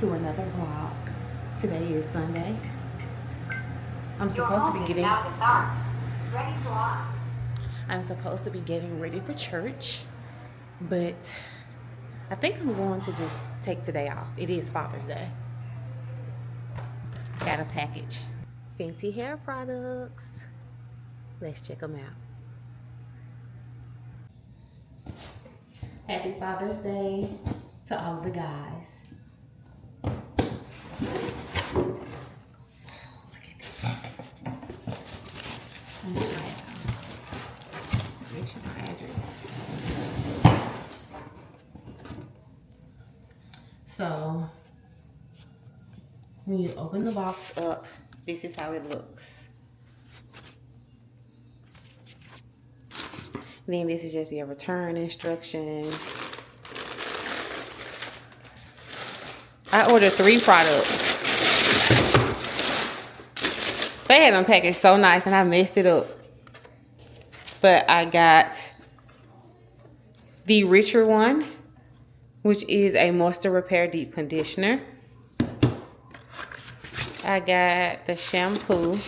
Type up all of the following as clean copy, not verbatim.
to another vlog. Today is Sunday. I'm supposed to be getting ready for church, but I think I'm going to just take today off. It is Father's Day. Got a package. Fenty hair products. Let's check them out. Happy Father's Day to all the guys. Look at this. Let me show you. Make sure my address. So, when you open the box up, this is how it looks. Then this is just your return instructions. I ordered 3 products. They had them packaged so nice and I messed it up. But I got the richer one, which is a moisture repair deep conditioner. I got the shampoo.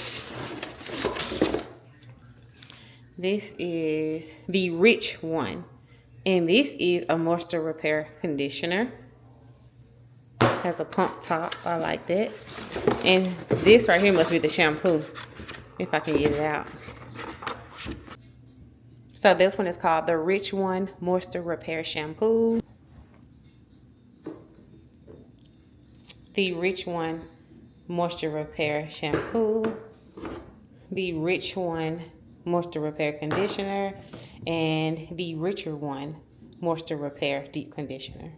This is the rich one. And this is a moisture repair conditioner. Has a pump top. I like that. And this right here must be the shampoo, if I can get it out. So this one is called the Rich One Moisture Repair Shampoo. The Rich One Moisture Repair Shampoo. The Rich One Moisture Repair Conditioner. And the Richer One Moisture Repair Deep Conditioner.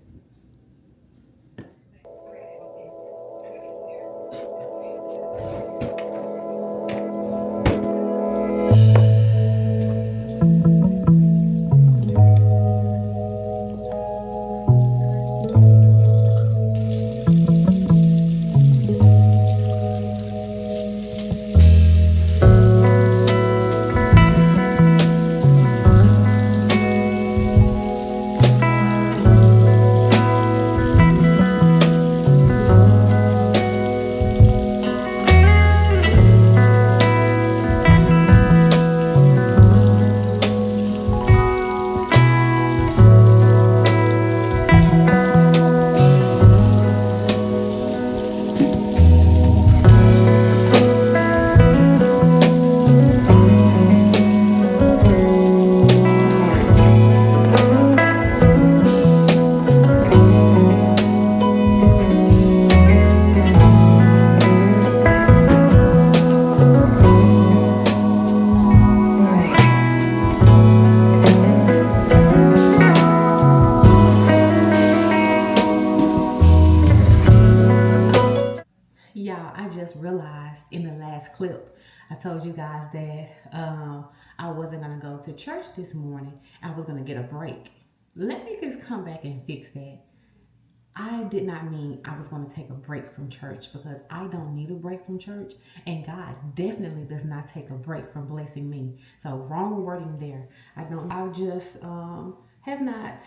Y'all, I just realized in the last clip, I told you guys that I wasn't going to go to church this morning. I was going to get a break. Let me just come back and fix that. I did not mean I was going to take a break from church, because I don't need a break from church. And God definitely does not take a break from blessing me. So wrong wording there. I just have not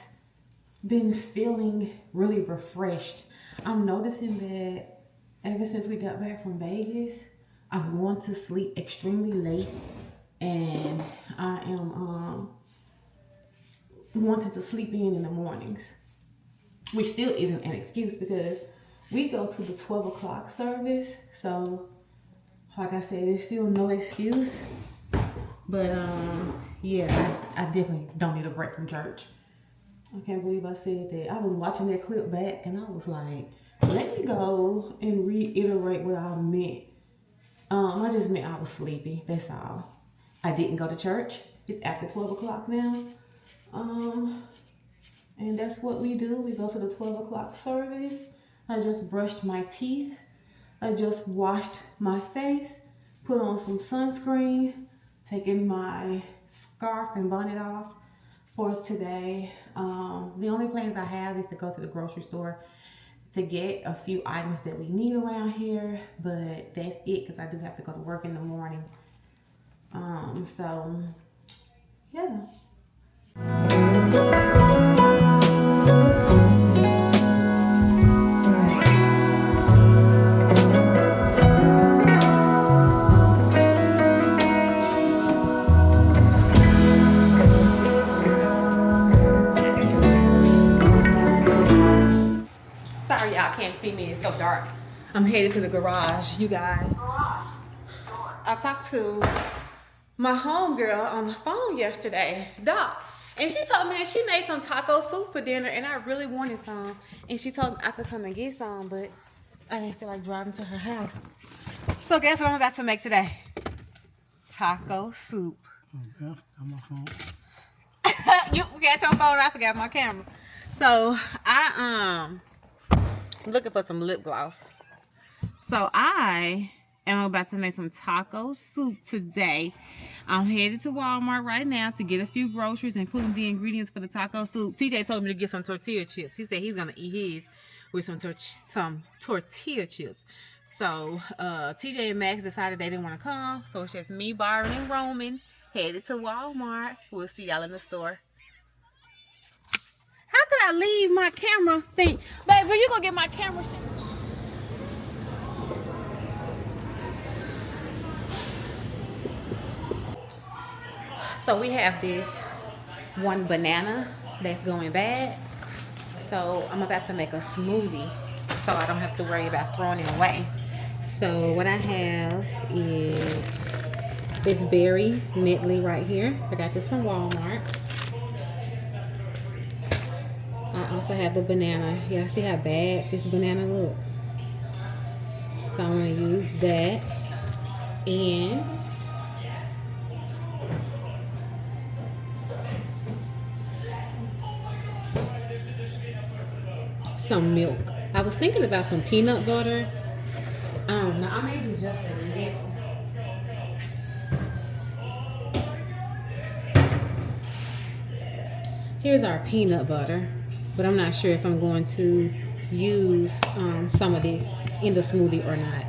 been feeling really refreshed. I'm noticing that ever since we got back from Vegas, I'm going to sleep extremely late, and I am wanting to sleep in the mornings, which still isn't an excuse because we go to the 12 o'clock service. So, like I said, it's still no excuse. But yeah, I definitely don't need a break from church. I can't believe I said that. I was watching that clip back and I was like, let me go and reiterate what I meant. I just meant I was sleepy. That's all. I didn't go to church. It's after 12 o'clock now. And that's what we do. We go to the 12 o'clock service. I just brushed my teeth. I just washed my face, put on some sunscreen, taking my scarf and bonnet off for today. The only plans I have is to go to the grocery store to get a few items that we need around here, but that's it because I do have to go to work in the morning. So yeah. I'm headed to the garage, you guys. I talked to my homegirl on the phone yesterday, Doc, and she told me that she made some taco soup for dinner, and I really wanted some. And she told me I could come and get some, but I didn't feel like driving to her house. So guess what I'm about to make today? Taco soup. Okay, got my phone. You got your phone, I forgot my camera. So I looking for some lip gloss. So I am about to make some taco soup today. I'm headed to Walmart right now to get a few groceries, including the ingredients for the taco soup. TJ told me to get some tortilla chips. He said he's gonna eat his with some tortilla chips. So TJ and Max decided they didn't want to come, so it's just me, Byron, and Roman headed to Walmart. We'll see y'all in the store. How could I leave my camera thing? Baby, you gonna get my camera shit? So we have this one banana that's going bad. So I'm about to make a smoothie so I don't have to worry about throwing it away. So what I have is this berry medley right here. I got this from Walmart. I also have the banana. Yeah, see how bad this banana looks. So I'm gonna use that and some milk. I was thinking about some peanut butter. I don't know. I may be just a little. Here's our peanut butter, but I'm not sure if I'm going to use some of this in the smoothie or not.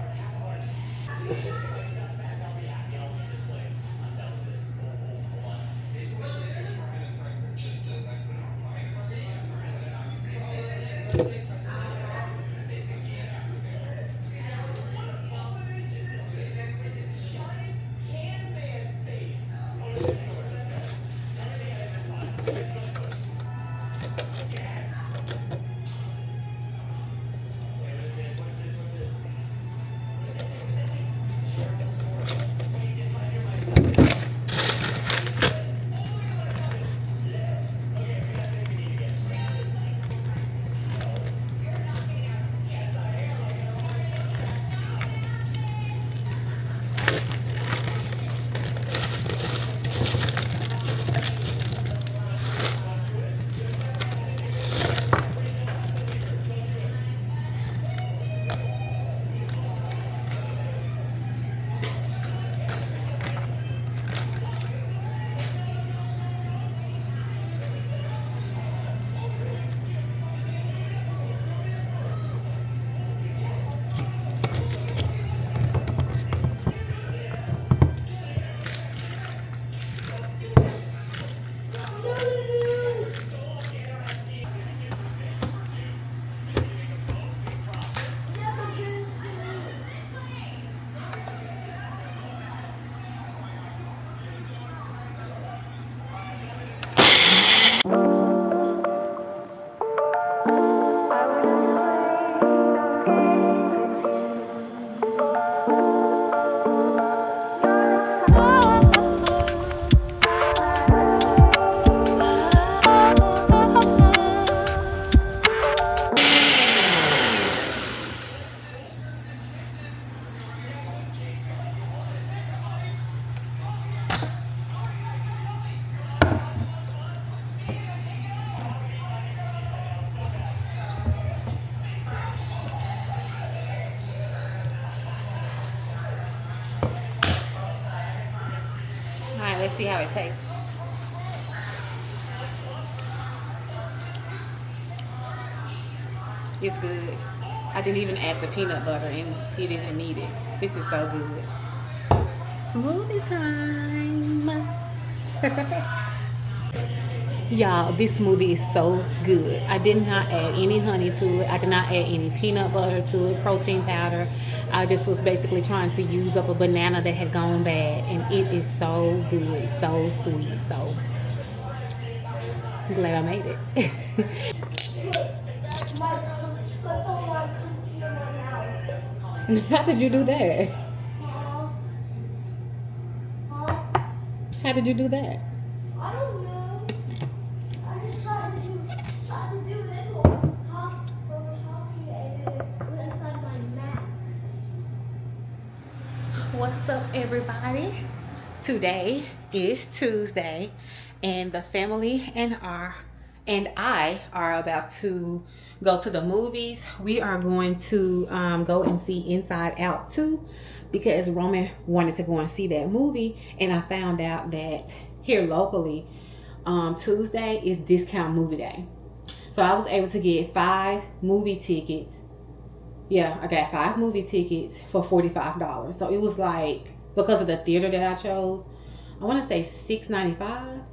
Let's see how it tastes. It's good. I didn't even add the peanut butter and he didn't need it. This is so good. Smoothie time. Y'all, this smoothie is so good. I did not add any honey to it. I did not add any peanut butter to it, protein powder. I just was basically trying to use up a banana that had gone bad, and it is so good, so sweet. So I'm glad I made it. How did you do that? How did you do that? I don't know. I just tried to do this one. Copy and put it inside my map. What's up, everybody? Today is Tuesday, and the family and I are about to go to the movies. We are going to go and see Inside Out 2 because Roman wanted to go and see that movie, and I found out that here locally, Tuesday is discount movie day. So I was able to get 5 movie tickets. Yeah, I got 5 movie tickets for $45. So it was like, because of the theater that I chose, I want to say $6.95,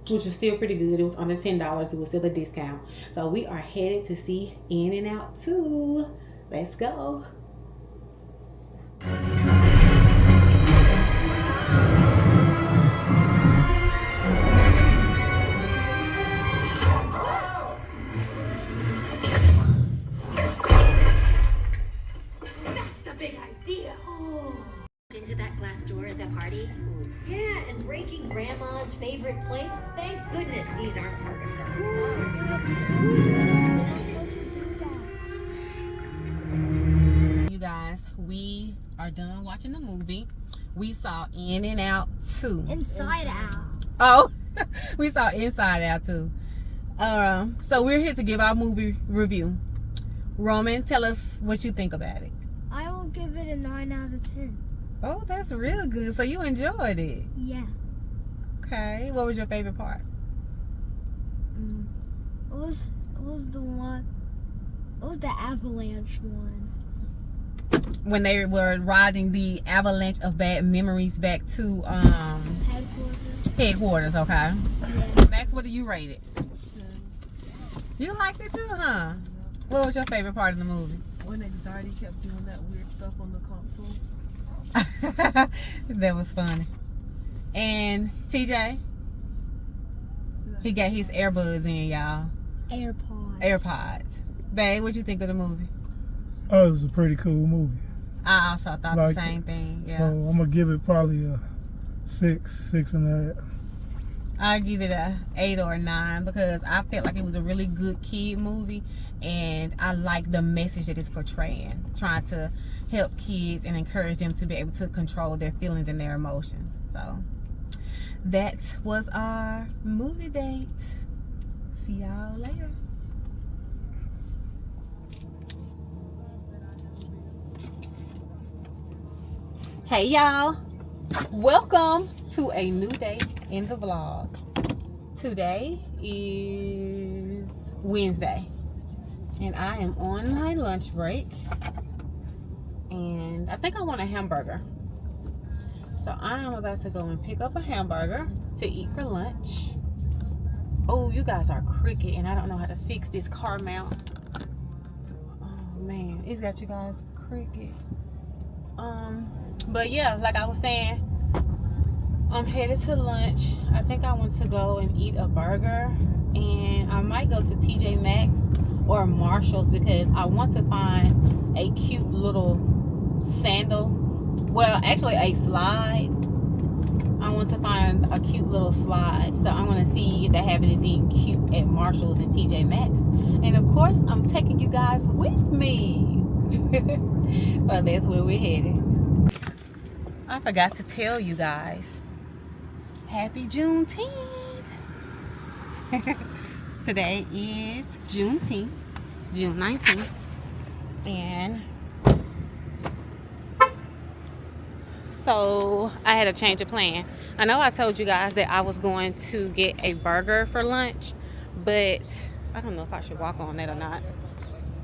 which was still pretty good. It was under $10. It was still a discount. So we are headed to see In and Out 2. Let's go. That's a big idea. Oh. Into that glass door at that party? Ooh. Yeah, and breaking grandma's favorite plate. Thank goodness these aren't part of You guys, we are done watching the movie. We saw In and Out 2. Inside Out. Oh, we saw Inside Out 2. So we're here to give our movie review. Roman, tell us what you think about it. I will give it a 9 out of 10. Oh, that's real good. So you enjoyed it. Yeah. Okay. What was your favorite part? What was the one? What was the avalanche one? When they were riding the avalanche of bad memories back to headquarters, okay. Yeah. Max, what do you rate it? You liked it too, huh? What was your favorite part of the movie? When anxiety kept doing that weird stuff on the console. That was funny. And TJ, he got his earbuds in, y'all. AirPods. Babe, what you think of the movie? Oh, it was a pretty cool movie. I also thought the same thing. Yeah. So I'm gonna give it probably a 6.5. I'll give it a 8 or a 9 because I felt like it was a really good kid movie, and I like the message that it's portraying, trying to help kids and encourage them to be able to control their feelings and their emotions. So that was our movie date. See y'all later. Hey y'all, welcome to a new day in the vlog. Today is Wednesday and I am on my lunch break, and I think I want a hamburger, so I am about to go and pick up a hamburger to eat for lunch. Oh, you guys are cricket and I don't know how to fix this car mount. Oh man, it's got you guys cricket. But yeah, like I was saying, I'm headed to lunch. I think I want to go and eat a burger, and I might go to TJ Maxx or Marshall's because I want to find a cute little sandal. Well, actually a slide. I want to find a cute little slide. So I'm going to see if they have anything cute at Marshall's and TJ Maxx. And of course, I'm taking you guys with me. So that's where we're headed. I forgot to tell you guys, happy Juneteenth. Today is Juneteenth, June 19th, and so I had a change of plan. I know I told you guys that I was going to get a burger for lunch, but I don't know if I should walk on that or not.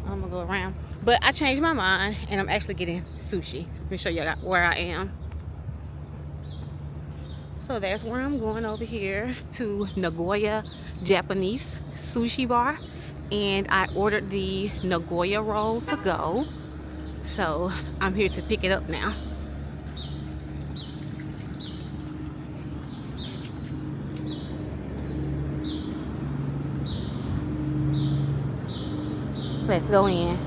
I'm gonna go around, but I changed my mind and I'm actually getting sushi. Let me show you where I am. So that's where I'm going, over here to Nagoya Japanese Sushi Bar, and I ordered the Nagoya roll to go, so I'm here to pick it up now. Let's go in.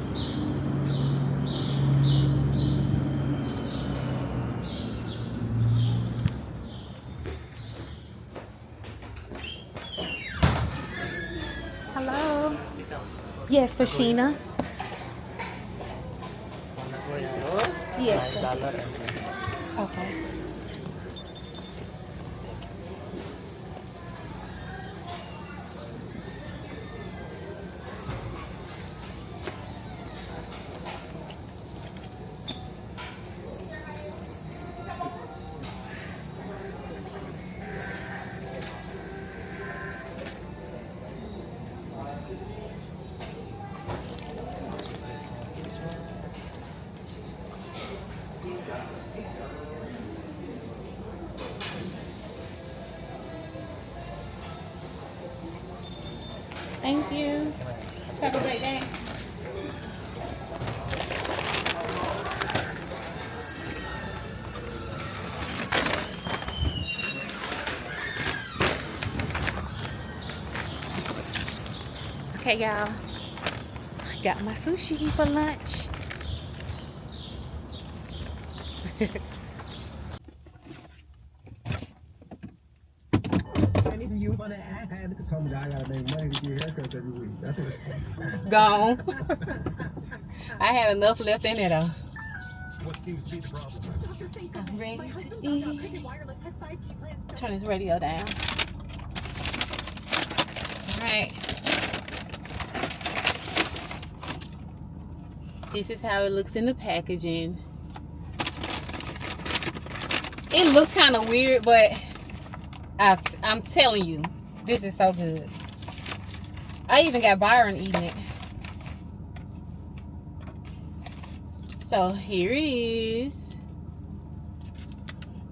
Yes, for Sheena. Yes. Okay. Thank you. Have a great day. Okay, y'all. Got my sushi for lunch. You want to add? Told me that I gotta make money to get haircuts every week. That's what it's Gone. I had enough left in it though. What seems to be the problem? I'm ready to eat. Turn this radio down. Alright. This is how it looks in the packaging. It looks kind of weird, but I'm telling you, this is so good. I even got Byron eating it. So here it is.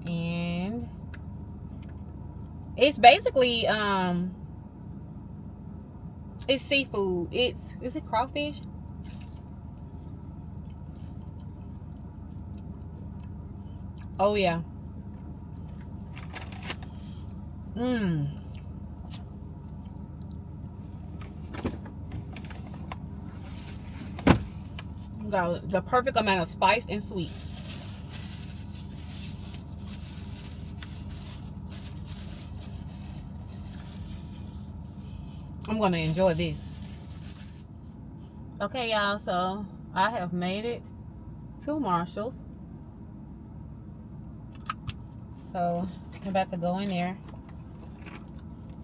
And it's basically it's seafood. Is it crawfish? Oh yeah. Got the perfect amount of spice and sweet. I'm gonna enjoy this. Okay, y'all, so I have made it to Marshall's. So I'm about to go in there.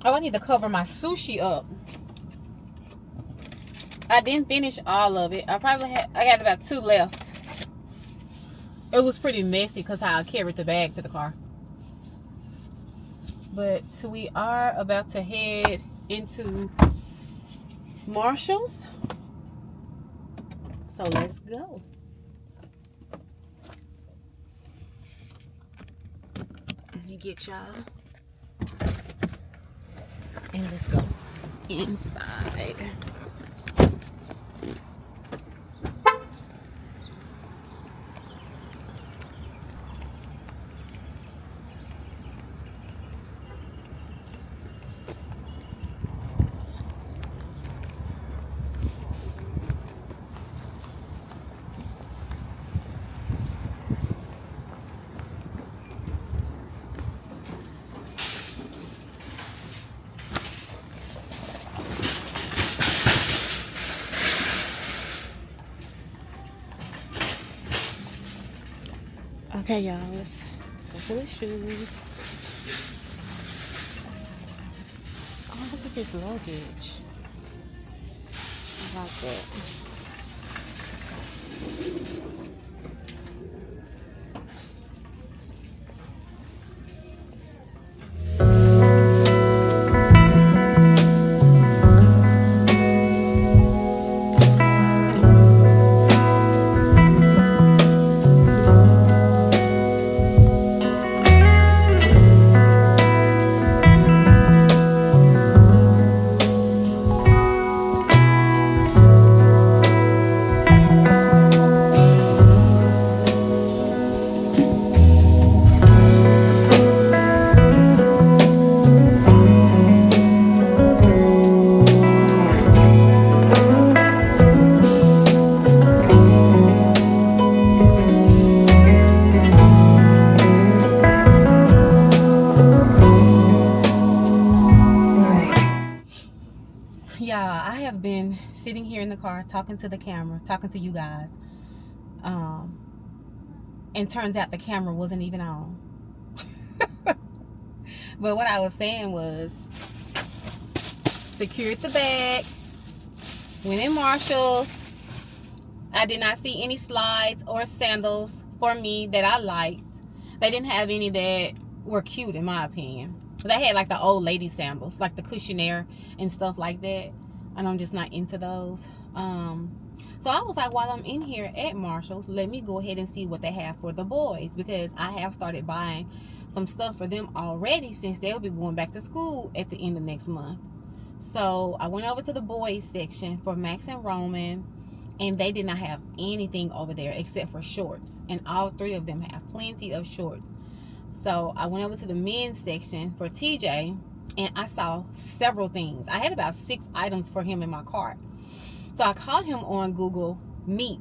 Oh, I need to cover my sushi up. I didn't finish all of it. I got about 2 left. It was pretty messy because how I carried the bag to the car. But we are about to head into Marshall's. So let's go. Let me get y'all. And let's go inside. Okay, y'all, let's go for the shoes. Oh, look at this luggage. I like that. sitting here in the car talking to the camera, talking to you guys. And turns out the camera wasn't even on. But what I was saying was, secured the bag, went in Marshall's. I did not see any slides or sandals for me that I liked. They didn't have any that were cute in my opinion. They had like the old lady sandals, like the cushionaire and stuff like that. And I'm just not into those. So I was like, while I'm in here at Marshall's, let me go ahead and see what they have for the boys, because I have started buying some stuff for them already, since they'll be going back to school at the end of next month. So I went over to the boys section for Max and Roman, and they did not have anything over there except for shorts, and all three of them have plenty of shorts. So I went over to the men's section for TJ, and I saw several things. I had about 6 items for him in my cart. So I called him on Google Meet.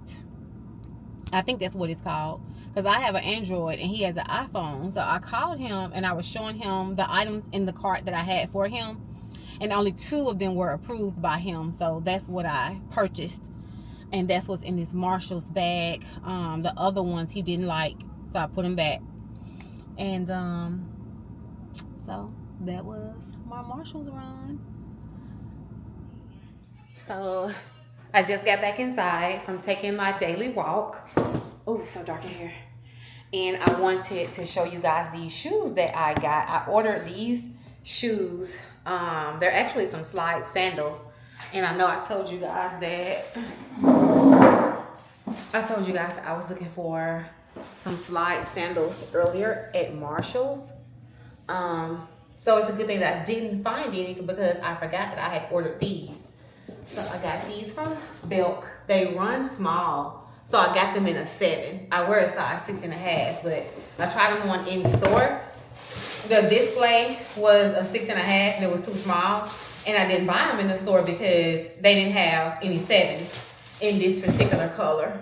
I think that's what it's called, because I have an Android and he has an iPhone. So I called him and I was showing him the items in the cart that I had for him, and only 2 of them were approved by him. So that's what I purchased, and that's what's in this Marshall's bag. The other ones he didn't like, so I put them back. And so that was my Marshall's run. So I just got back inside from taking my daily walk. Oh, it's so dark in here. And I wanted to show you guys these shoes that I got. I ordered these shoes. They're actually some slide sandals. And I know I told you guys that I was looking for some slide sandals earlier at Marshall's. So it's a good thing that I didn't find any, because I forgot that I had ordered these. So I got these from Belk. They run small, so I got them in a 7. I wear a size 6.5, but I tried them on in store. The display was a 6.5 and it was too small, and I didn't buy them in the store because they didn't have any 7s in this particular color.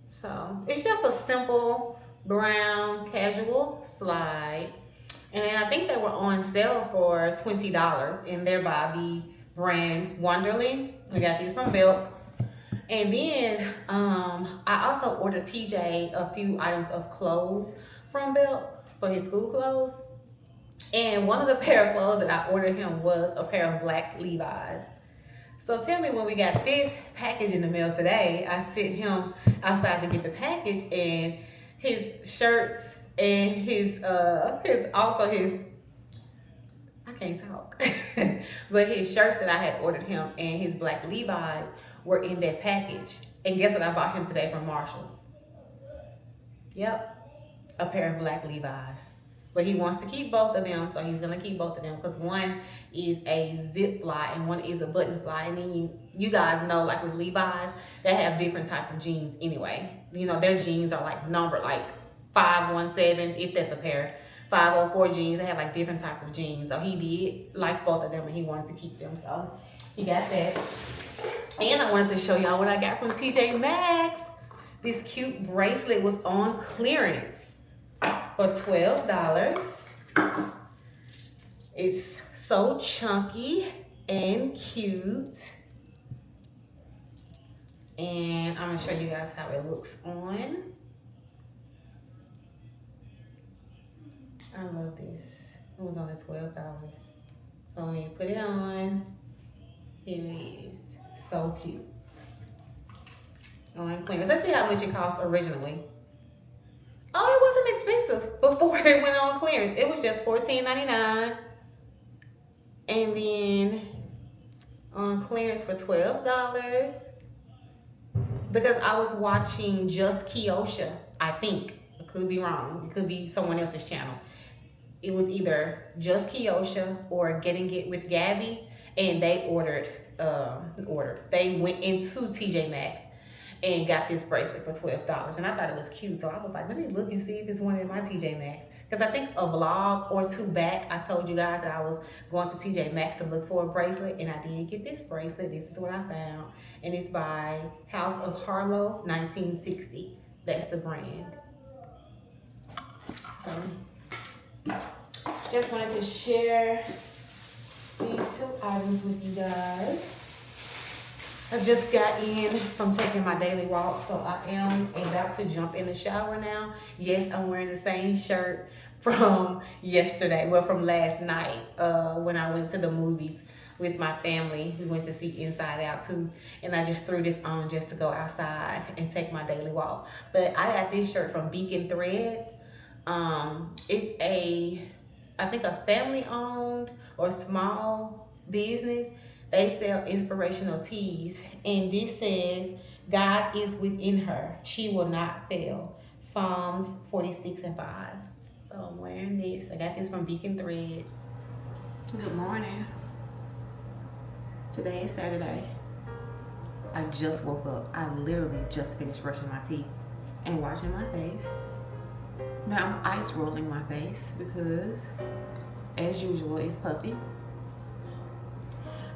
So it's just a simple brown casual slide, and then I think they were on sale for $20, and they're by the brand Wonderly. We got these from Belk. And then I also ordered TJ a few items of clothes from Belk for his school clothes. And one of the pair of clothes that I ordered him was a pair of black Levi's. So tell me, when we got this package in the mail today, I sent him outside to get the package, and his shirts and his I can't talk. But his shirts that I had ordered him and his black Levi's were in that package. And guess what I bought him today from Marshall's? Yep, a pair of black Levi's. But he wants to keep both of them, so he's gonna keep both of them, because one is a zip fly and one is a button fly. And then you guys know, like with Levi's, they have different type of jeans anyway. You know, their jeans are like numbered like 517, if that's a pair. 504 jeans. They have like different types of jeans. So he did like both of them, and he wanted to keep them. So he got that. And I wanted to show y'all what I got from TJ Maxx. This cute bracelet was on clearance for $12. It's so chunky and cute. And I'm gonna show you guys how it looks on. I love this. It was only $12. So when you put it on, here it is. So cute. On clearance. Let's see how much it cost originally. Oh, it wasn't expensive before it went on clearance. It was just $14.99. And then on clearance for $12. Because I was watching Just Kiosha, I think. I could be wrong. It could be someone else's channel. It was either Just Kiosha or Getting It with Gabby, and they they went into TJ Maxx and got this bracelet for $12, and I thought it was cute, so I was like, let me look and see if it's one in my TJ Maxx, because I think a vlog or 2 back, I told you guys that I was going to TJ Maxx to look for a bracelet, and I did get this bracelet. This is what I found, and it's by House of Harlow 1960. That's the brand. So just wanted to share these 2 items with you guys. I just got in from taking my daily walk, so I am about to jump in the shower now. Yes, I'm wearing the same shirt from yesterday, well, from last night when I went to the movies with my family. We went to see Inside Out too, and I just threw this on just to go outside and take my daily walk. But I got this shirt from Beacon Threads. It's I think a family owned or small business. They sell inspirational teas, and this says, God is within her. She will not fail. Psalms 46 and 5. So I'm wearing this. I got this from Beacon Threads. Good morning. Today is Saturday. I just woke up. I literally just finished brushing my teeth and washing my face. Now I'm ice rolling my face because, as usual, it's puffy.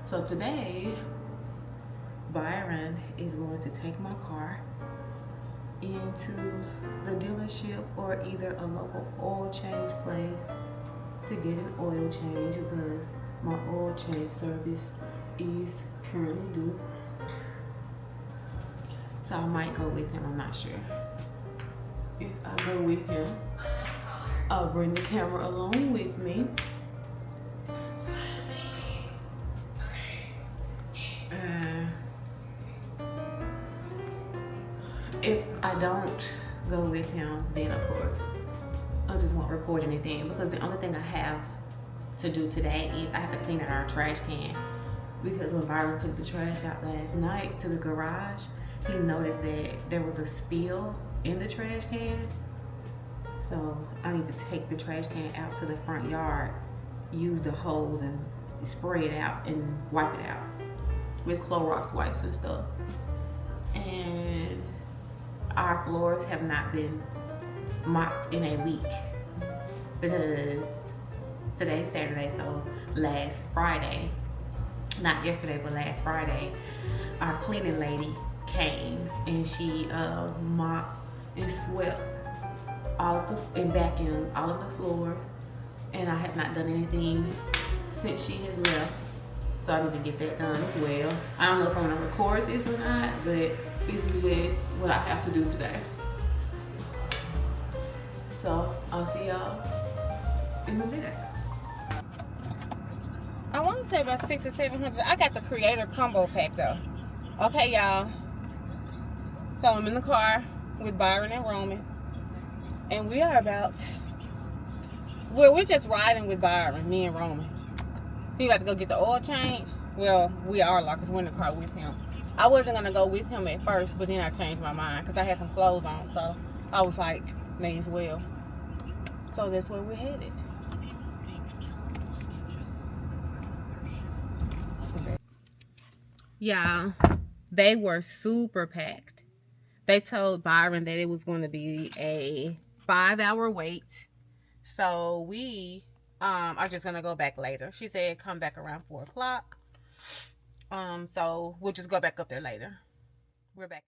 So today, Byron is going to take my car into the dealership or either a local oil change place to get an oil change because my oil change service is currently due. So I might go with him, I'm not sure. If I go with him, I'll bring the camera along with me. If I don't go with him, then of course I just won't record anything because the only thing I have to do today is I have to clean out our trash can because when Byron took the trash out last night to the garage, he noticed that there was a spill in the trash can. So I need to take the trash can out to the front yard, use the hose and spray it out and wipe it out with Clorox wipes and stuff. And our floors have not been mopped in a week because today's Saturday, so last Friday, not yesterday, but last Friday, our cleaning lady came and she mopped and swept all of the and vacuumed all of the floors, and I have not done anything since she has left, so I need to get that done as well. I don't know if I'm gonna record this or not, but this is just what I have to do today. So I'll see y'all in a minute. I want to say about 600 or 700. I got the creator combo pack though. Okay, y'all. So I'm in the car with Byron and Roman, and we are about. Well, we're just riding with Byron, me and Roman. He got to go get the oil changed. Well, we are like, cause we're in the car with him. I wasn't gonna go with him at first, but then I changed my mind because I had some clothes on, so I was like, may as well. So that's where we're headed. Yeah, they were super packed. They told Byron that it was going to be a 5-hour wait. So we are just going to go back later. She said come back around 4 o'clock. So we'll just go back up there later. We're back.